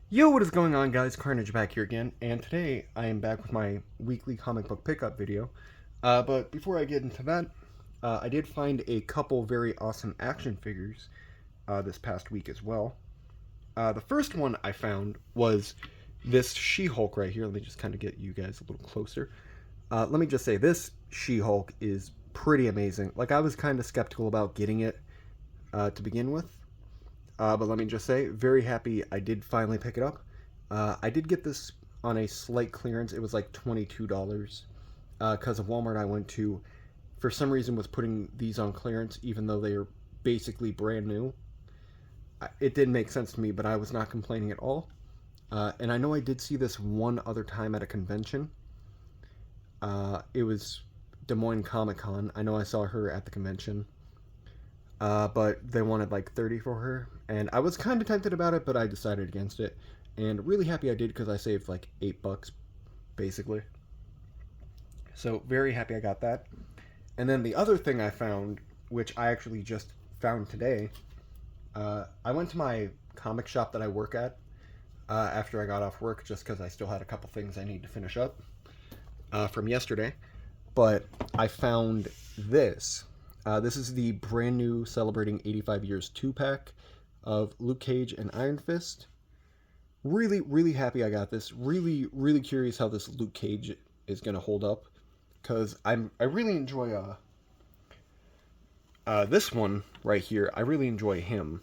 Yo, what is going on, guys? Carnage back here again, and today I am back with my weekly comic book pickup video. But before I get into that, I did find a couple very awesome action figures this past week as well. The first one I found was this She-Hulk right here. Let me just kind of get you guys a little closer. Let me just say, this She-Hulk is pretty amazing. Like, I was kind of skeptical about getting it to begin with, but let me just say, very happy I did finally pick it up. I did get this on a slight clearance. It was like $22 because of Walmart I went to, for some reason, was putting these on clearance even though they are basically brand new. It did make sense to me, but I was not complaining at all. And I know I did see this one other time at a convention. It was Des Moines Comic Con. I know I saw her at the convention. But they wanted like 30 for her, and I was kind of tempted about it, but I decided against it, and really happy I did because I saved like $8 basically. So very happy I got that. And then the other thing I found, which I actually just found today, I went to my comic shop that I work at after I got off work, just because I still had a couple things I need to finish up from yesterday. But I found this. This is the brand new celebrating 85 years 2-pack of Luke Cage and Iron Fist. Really, really happy I got this. Really, really curious how this Luke Cage is going to hold up, because I really enjoy this one right here. I really enjoy him,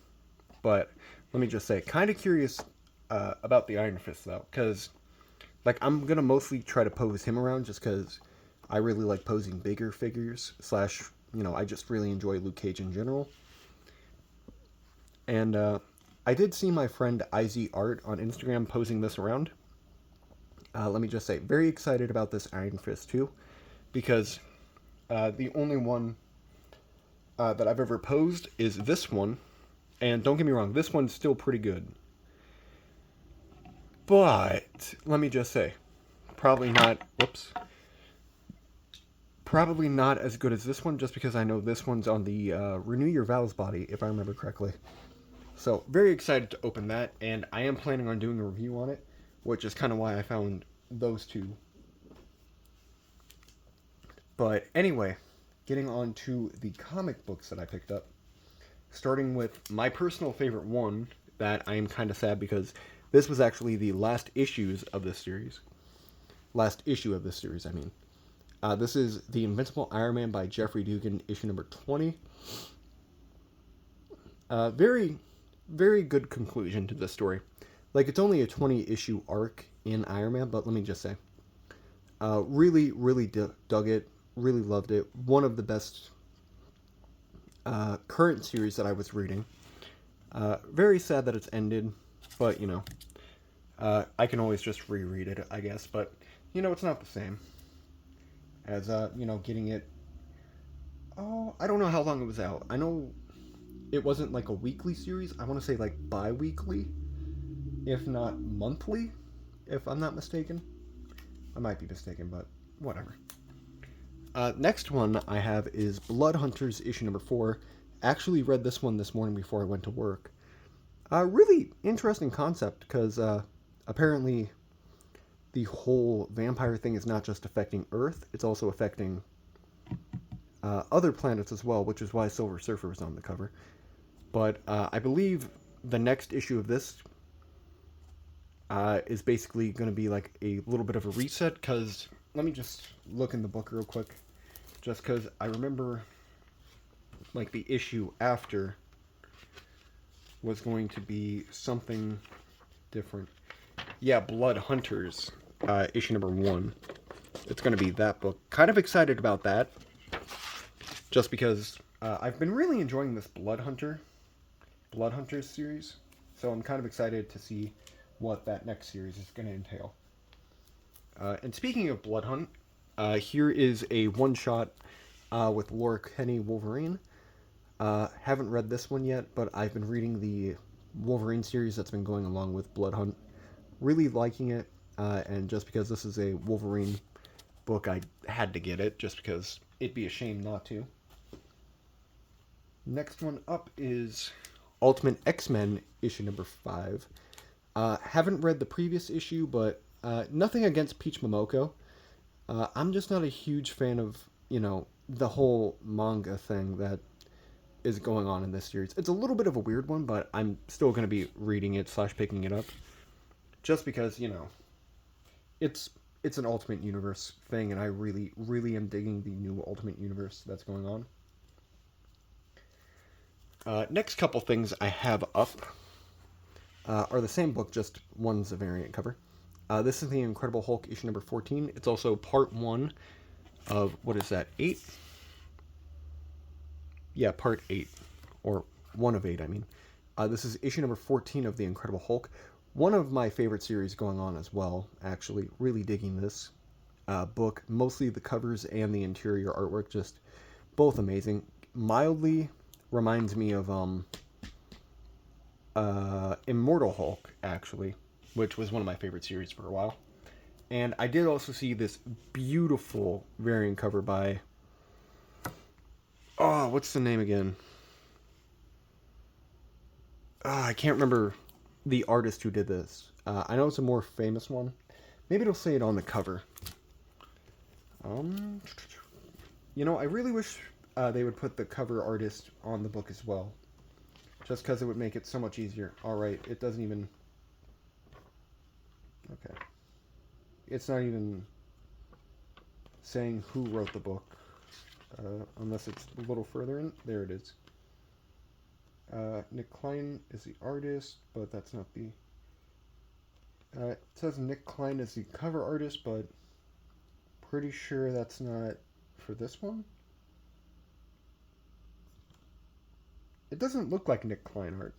but let me just say, kind of curious about the Iron Fist though, because like I'm gonna mostly try to pose him around just because I really like posing bigger figures. Slash, I just really enjoy Luke Cage in general. And I did see my friend IZ Art on Instagram posing this around. Let me just say, very excited about this Iron Fist too, because the only one that I've ever posed is this one. And don't get me wrong, this one's still pretty good. But let me just say, probably not. Whoops. Probably not as good as this one, just because I know this one's on the Renew Your Vows body, if I remember correctly. So, very excited to open that, and I am planning on doing a review on it, which is kind of why I found those two. But anyway, getting on to the comic books that I picked up, starting with my personal favorite one that I am kind of sad because this was actually the last issues of this series. Last issue of this series, I mean. This is The Invincible Iron Man by Jeffrey Dugan, issue number 20. Very, very good conclusion to this story. Like, it's only a 20-issue arc in Iron Man, but let me just say, really, really dug it. Really loved it. One of the best current series that I was reading. Very sad that it's ended, but, I can always just reread it, I guess. But, it's not the same as, getting it. Oh, I don't know how long it was out. I know it wasn't like a weekly series. I want to say like bi-weekly, if not monthly, if I'm not mistaken. I might be mistaken, but whatever. Next one I have is Blood Hunters issue number 4. Actually read this one this morning before I went to work. Really interesting concept, because apparently the whole vampire thing is not just affecting Earth, it's also affecting other planets as well, which is why Silver Surfer was on the cover. But I believe the next issue of this is basically going to be like a little bit of a reset, because let me just look in the book real quick, just because I remember like the issue after was going to be something different. Yeah, Blood Hunters, issue number 1. It's going to be that book. Kind of excited about that, just because I've been really enjoying this Blood Hunters series, so I'm kind of excited to see what that next series is going to entail. And speaking of Blood Hunt, here is a one-shot with Laura Kinney Wolverine. Haven't read this one yet, but I've been reading the Wolverine series that's been going along with Blood Hunt. Really liking it, and just because this is a Wolverine book, I had to get it, just because it'd be a shame not to. Next one up is Ultimate X-Men issue number 5. Haven't read the previous issue, but nothing against Peach Momoko. I'm just not a huge fan of, the whole manga thing that is going on in this series. It's a little bit of a weird one, but I'm still going to be reading it / picking it up. Just because, it's an Ultimate Universe thing, and I really, really am digging the new Ultimate Universe that's going on. Next couple things I have up are the same book, just one's a variant cover. This is the Incredible Hulk issue number 14. It's also part 1 of, what is that, 8? Yeah, part 8. Or 1 of 8, I mean. This is issue number 14 of the Incredible Hulk. One of my favorite series going on as well, actually. Really digging this book. Mostly the covers and the interior artwork, just both amazing. Mildly reminds me of Immortal Hulk, actually, which was one of my favorite series for a while. And I did also see this beautiful variant cover by... Oh, what's the name again? I can't remember the artist who did this. I know it's a more famous one. Maybe it'll say it on the cover. I really wish they would put the cover artist on the book as well. Just because it would make it so much easier. Alright, it doesn't even... Okay. It's not even saying who wrote the book. Unless it's a little further in. There it is. Nick Klein is the artist, but that's not the... it says Nick Klein is the cover artist, but pretty sure that's not for this one. It doesn't look like Nick Klein art,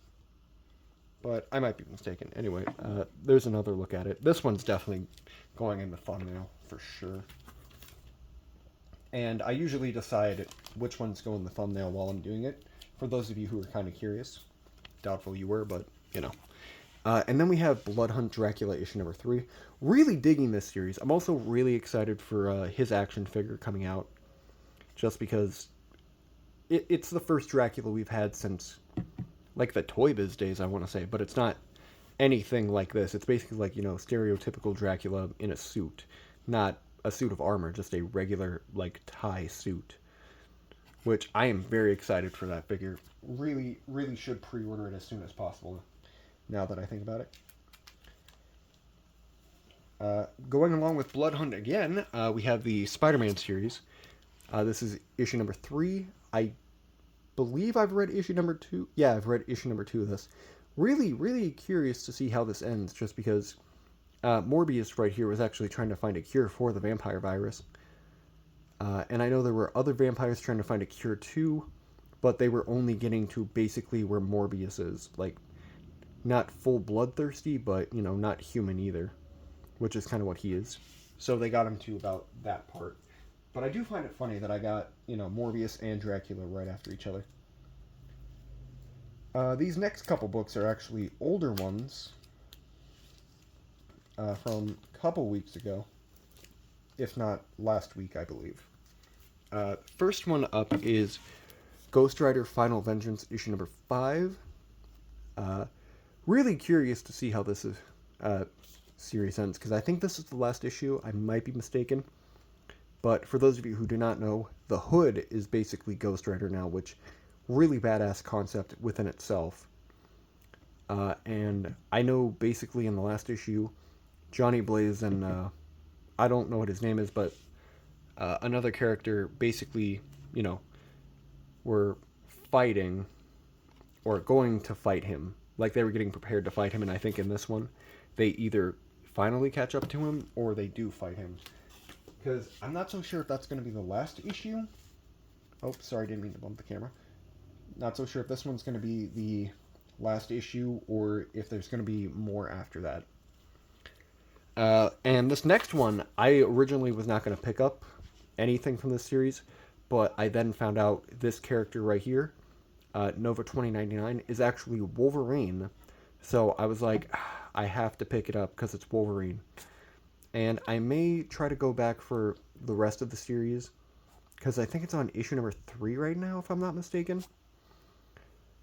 but I might be mistaken. Anyway, there's another look at it. This one's definitely going in the thumbnail for sure. And I usually decide which ones go in the thumbnail while I'm doing it. For those of you who are kind of curious. Doubtful you were, but, and then we have Blood Hunt Dracula issue number 3. Really digging this series. I'm also really excited for his action figure coming out. Just because it's the first Dracula we've had since, like, the Toy Biz days, I want to say. But it's not anything like this. It's basically like, stereotypical Dracula in a suit. Not a suit of armor, just a regular, like, tie suit. Which I am very excited for that figure. Really, really should pre-order it as soon as possible, now that I think about it. Going along with Blood Hunt again, we have the Spider-Man series. This is issue number 3. I believe I've read issue number 2. Yeah, I've read issue number 2 of this. Really, really curious to see how this ends, just because Morbius right here was actually trying to find a cure for the vampire virus. And I know there were other vampires trying to find a cure too, but they were only getting to basically where Morbius is. Like, not full bloodthirsty, but, not human either, which is kind of what he is. So they got him to about that part. But I do find it funny that I got, Morbius and Dracula right after each other. These next couple books are actually older ones from a couple weeks ago, if not last week, I believe. First one up is Ghost Rider Final Vengeance issue number 5. Really curious to see how this series ends, because I think this is the last issue. I might be mistaken. But for those of you who do not know, the Hood is basically Ghost Rider now, which really badass concept within itself. And I know basically in the last issue, Johnny Blaze and I don't know what his name is, but another character basically, were fighting or going to fight him. Like they were getting prepared to fight him, and I think in this one, they either finally catch up to him or they do fight him. Because I'm not so sure if that's going to be the last issue. Oh, sorry, didn't mean to bump the camera. Not so sure if this one's going to be the last issue or if there's going to be more after that. And this next one, I originally was not going to pick up anything from this series, but I then found out this character right here, Nova 2099, is actually Wolverine. So I was like, I have to pick it up because it's Wolverine. And I may try to go back for the rest of the series, because I think it's on issue number 3 right now, if I'm not mistaken.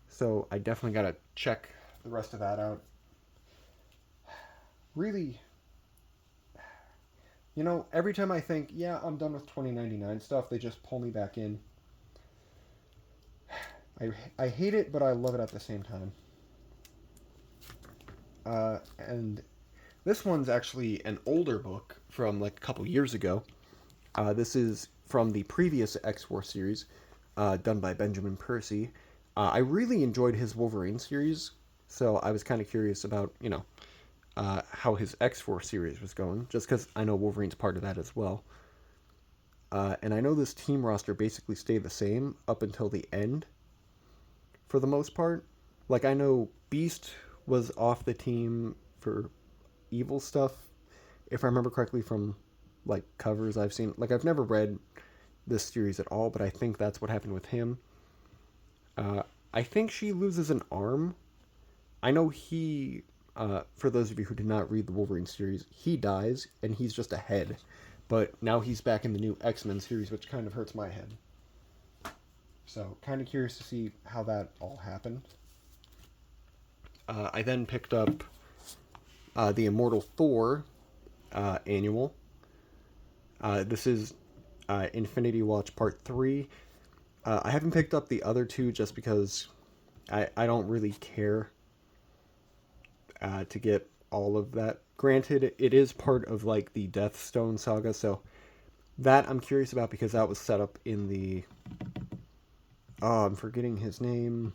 So I definitely got to check the rest of that out. really, every time I think, yeah, I'm done with 2099 stuff, they just pull me back in. I hate it, but I love it at the same time. And this one's actually an older book from like a couple years ago. This is from the previous X-Force series, done by Benjamin Percy. I really enjoyed his Wolverine series, so I was kind of curious about, how his X-Force series was going, just because I know Wolverine's part of that as well. And I know this team roster basically stayed the same up until the end, for the most part. Like, I know Beast was off the team for evil stuff, if I remember correctly from, like, covers I've seen. Like, I've never read this series at all, but I think that's what happened with him. I think she loses an arm. I know he, for those of you who did not read the Wolverine series, he dies, and he's just a head. But now he's back in the new X-Men series, which kind of hurts my head. So, kind of curious to see how that all happened. I then picked up the Immortal Thor annual. This is Infinity Watch Part 3. I haven't picked up the other two just because I don't really care to get all of that. Granted, it is part of like the Deathstone saga, so that I'm curious about because that was set up in the... Oh, I'm forgetting his name.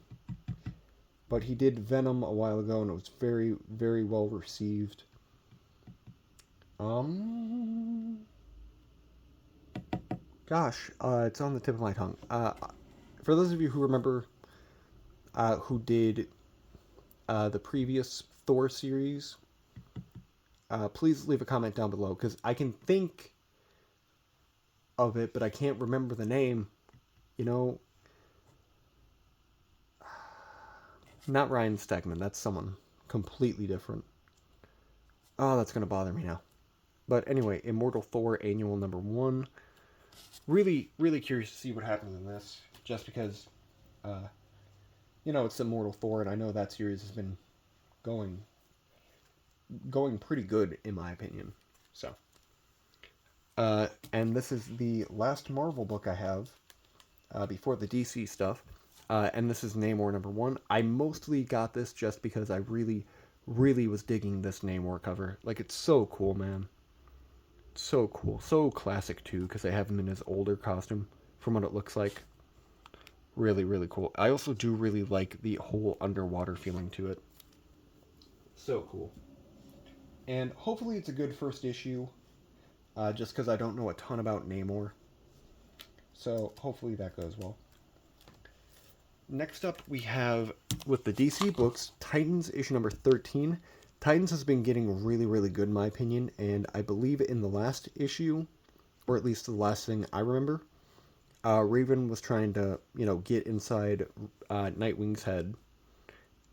But he did Venom a while ago, and it was very, very well received. Gosh, it's on the tip of my tongue. For those of you who remember who did the previous Thor series, please leave a comment down below, because I can think of it, but I can't remember the name. Not Ryan Stegman, that's someone completely different. Oh, that's going to bother me now. But anyway, Immortal Thor Annual number 1. Really, really curious to see what happens in this, just because, it's Immortal Thor, and I know that series has been going pretty good, in my opinion. So, and this is the last Marvel book I have, before the DC stuff, and this is Namor number 1. I mostly got this just because I really, really was digging this Namor cover. Like, it's so cool, man. So cool. So classic, too, because they have him in his older costume, from what it looks like. Really, really cool. I also do really like the whole underwater feeling to it. So cool. And hopefully it's a good first issue, just because I don't know a ton about Namor. So hopefully that goes well. Next up we have, with the DC books, Titans issue number 13. Titans has been getting really, really good in my opinion, and I believe in the last issue, or at least the last thing I remember, Raven was trying to, get inside Nightwing's head.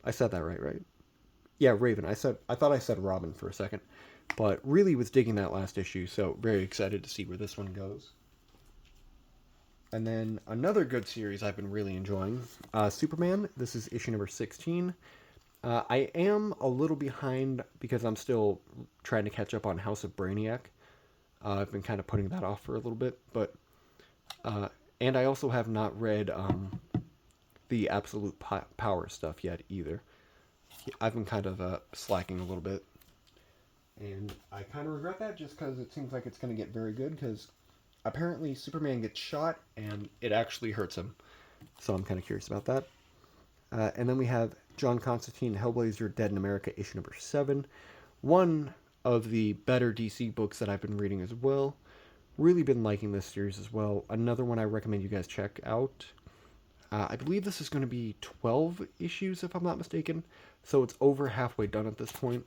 I said that right? Yeah, Raven. I thought I said Robin for a second, but really was digging that last issue, so very excited to see where this one goes. And then another good series I've been really enjoying, Superman. This is issue number 16. I am a little behind because I'm still trying to catch up on House of Brainiac. I've been kind of putting that off for a little bit, but and I also have not read the Absolute Power stuff yet either. I've been kind of slacking a little bit, and I kind of regret that just because it seems like it's going to get very good, because apparently Superman gets shot and it actually hurts him, so I'm kind of curious about that. And then we have John Constantine, Hellblazer, Dead in America, issue number 7. One of the better DC books that I've been reading as well. Really been liking this series as well. Another one I recommend you guys check out. I believe this is going to be 12 issues, if I'm not mistaken. So it's over halfway done at this point.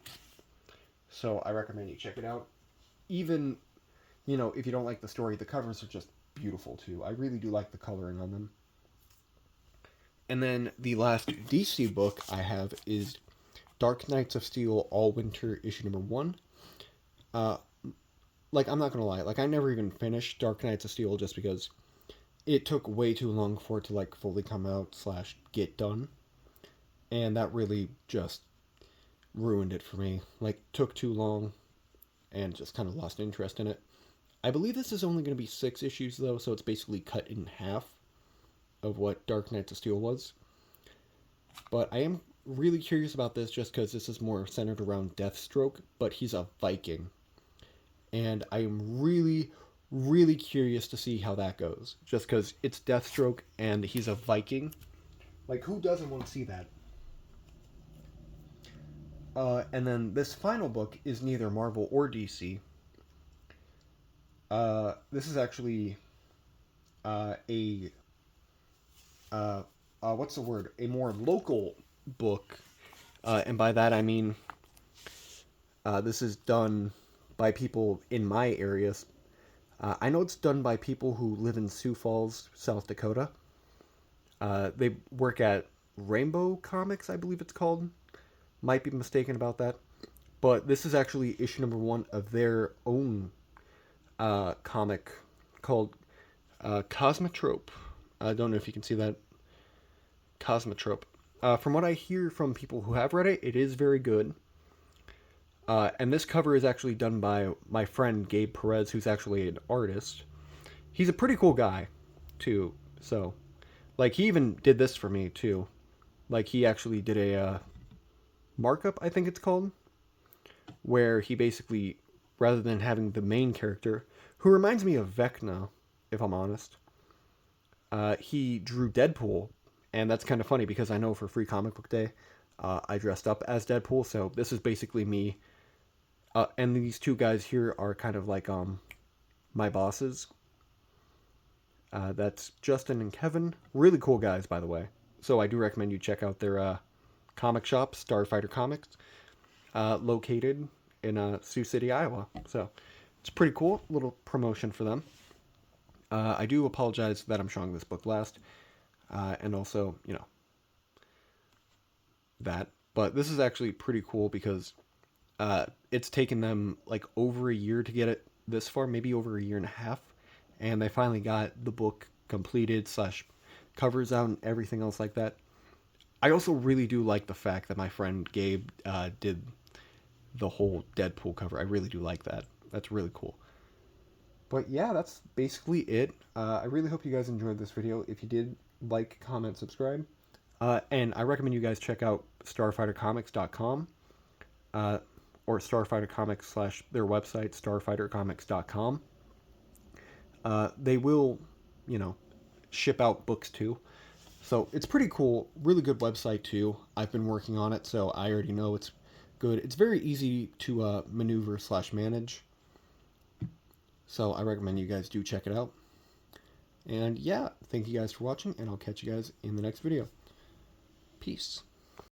So I recommend you check it out. Even, if you don't like the story, the covers are just beautiful too. I really do like the coloring on them. And then the last DC book I have is Dark Knights of Steel All Winter issue number 1. I'm not gonna lie, I never even finished Dark Knights of Steel just because it took way too long for it to fully come out / get done, and that really just ruined it for me. Like, took too long and just kind of lost interest in it. I believe this is only going to be 6 issues, though, so it's basically cut in half of what Dark Knights of Steel was. But I am really curious about this just because this is more centered around Deathstroke, but he's a Viking. And I am really, really curious to see how that goes. Just because it's Deathstroke and he's a Viking. Like, who doesn't want to see that? And then this final book is neither Marvel or DC. This is actually a what's the word? A more local book, and by that I mean this is done by people in my areas. I know it's done by people who live in Sioux Falls, South Dakota. They work at Rainbow Comics, I believe it's called. Might be mistaken about that. But this is actually issue number 1 of their own comic called Cosmotrope. I don't know if you can see that. Cosmotrope. From what I hear from people who have read it, it is very good. And this cover is actually done by my friend Gabe Perez, who's actually an artist. He's a pretty cool guy, too. So, like, he even did this for me, too. Like, he actually did a markup, I think it's called, where he basically, rather than having the main character, who reminds me of Vecna, if I'm honest, he drew Deadpool. And that's kind of funny because I know for Free Comic Book Day, I dressed up as Deadpool. So this is basically me. And these two guys here are kind of like my bosses. That's Justin and Kevin. Really cool guys, by the way. So I do recommend you check out their comic shop, Starfighter Comics, located in Sioux City, Iowa. So it's pretty cool. Little promotion for them. I do apologize that I'm showing this book last. And also, you know, that. But this is actually pretty cool because it's taken them like over a year to get it this far, maybe over a year and a half. And they finally got the book completed / covers out and everything else like that. I also really do like the fact that my friend Gabe did the whole Deadpool cover. I really do like that. That's really cool. But yeah, that's basically it. I really hope you guys enjoyed this video. If you did, like, comment, subscribe. And I recommend you guys check out starfightercomics.com or Starfighter Comics / their website, starfightercomics.com. They will, you know, ship out books too. So it's pretty cool. Really good website too. I've been working on it, so I already know it's good. It's very easy to maneuver / manage. So I recommend you guys do check it out. And yeah, thank you guys for watching, and I'll catch you guys in the next video. Peace.